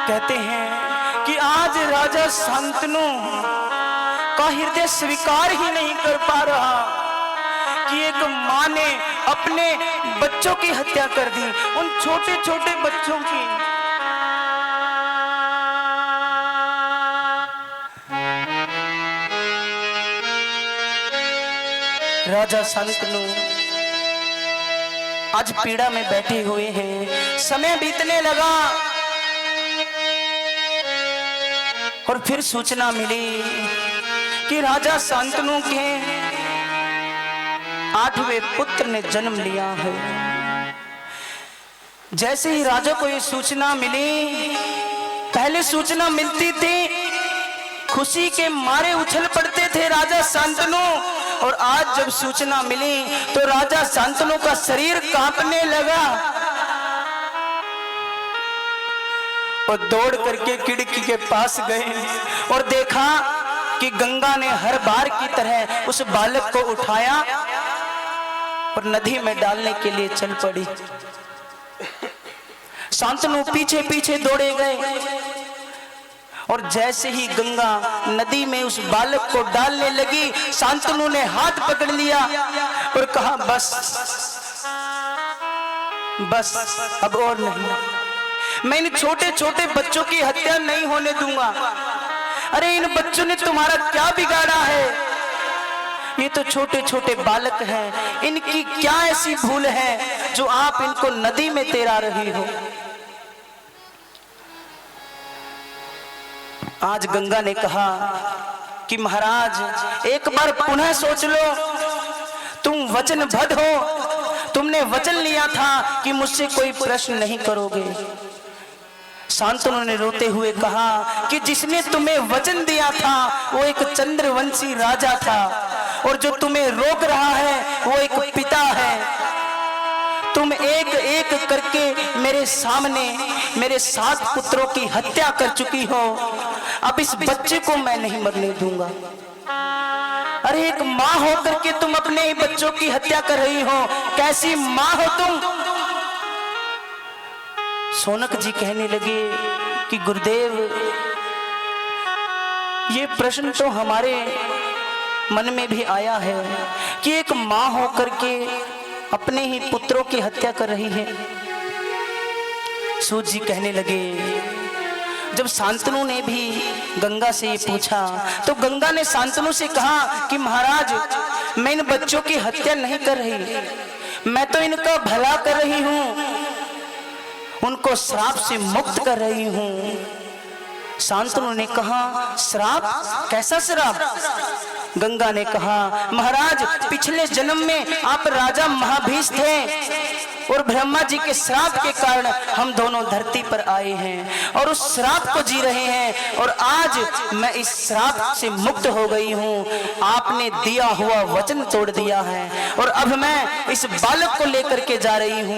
कहते हैं कि आज राजा शांतनु का हृदय स्वीकार ही नहीं कर पा रहा कि एक मां ने अपने बच्चों की हत्या कर दी, उन छोटे छोटे बच्चों की। राजा शांतनु आज पीड़ा में बैठे हुए हैं। समय बीतने लगा और फिर सूचना मिली कि राजा शांतनु के 8वें पुत्र ने जन्म लिया है। जैसे ही राजा को ये सूचना मिली, पहले सूचना मिलती थी खुशी के मारे उछल पड़ते थे राजा शांतनु, और आज जब सूचना मिली तो राजा शांतनु का शरीर कांपने लगा और दौड़ करके खिड़की के पास गए और देखा कि गंगा ने हर बार की तरह उस बालक को उठाया और नदी में डालने के लिए चल पड़ी। शांतनु पीछे पीछे दौड़े गए और जैसे ही गंगा नदी में उस बालक को डालने लगी, शांतनु ने हाथ पकड़ लिया और कहा बस बस, अब और नहीं, मैं इन छोटे छोटे बच्चों की हत्या नहीं होने दूंगा। अरे इन बच्चों ने तुम्हारा क्या बिगाड़ा है? ये तो छोटे छोटे बालक हैं, इनकी क्या ऐसी भूल है जो आप इनको नदी में तैरा रही हो? आज गंगा ने कहा कि महाराज एक बार पुनः सोच लो, तुम वचनबद्ध हो, तुमने वचन लिया था कि मुझसे कोई प्रश्न नहीं करोगे। शांतनु ने रोते हुए कहा कि जिसने तुम्हें वचन दिया था वो एक चंद्रवंशी राजा था, और जो तुम्हें रोक रहा है वो एक पिता है। तुम एक एक करके मेरे सामने मेरे 7 पुत्रों की हत्या कर चुकी हो, अब इस बच्चे को मैं नहीं मरने दूंगा। अरे एक माँ होकर के तुम अपने ही बच्चों की हत्या कर रही हो, कैसी माँ हो तुम? शौनक जी कहने लगे कि गुरुदेव, ये प्रश्न तो हमारे मन में भी आया है कि एक माँ होकर के अपने ही पुत्रों की हत्या कर रही है। सूत जी कहने लगे, जब शांतनु ने भी गंगा से ये पूछा तो गंगा ने शांतनु से कहा कि महाराज मैं इन बच्चों की हत्या नहीं कर रही, मैं तो इनका भला कर रही हूँ, उनको श्राप से मुक्त कर रही हूँ। शांतनु ने कहा श्राप? कैसा श्राप? गंगा ने कहा महाराज पिछले जन्म में आप राजा महाभीष थे और ब्रह्मा जी के श्राप के कारण हम दोनों धरती पर आए हैं और उस श्राप को जी रहे हैं, और आज मैं इस श्राप से मुक्त हो गई हूँ। आपने दिया हुआ वचन तोड़ दिया है और अब मैं इस बालक को लेकर के जा रही हूँ।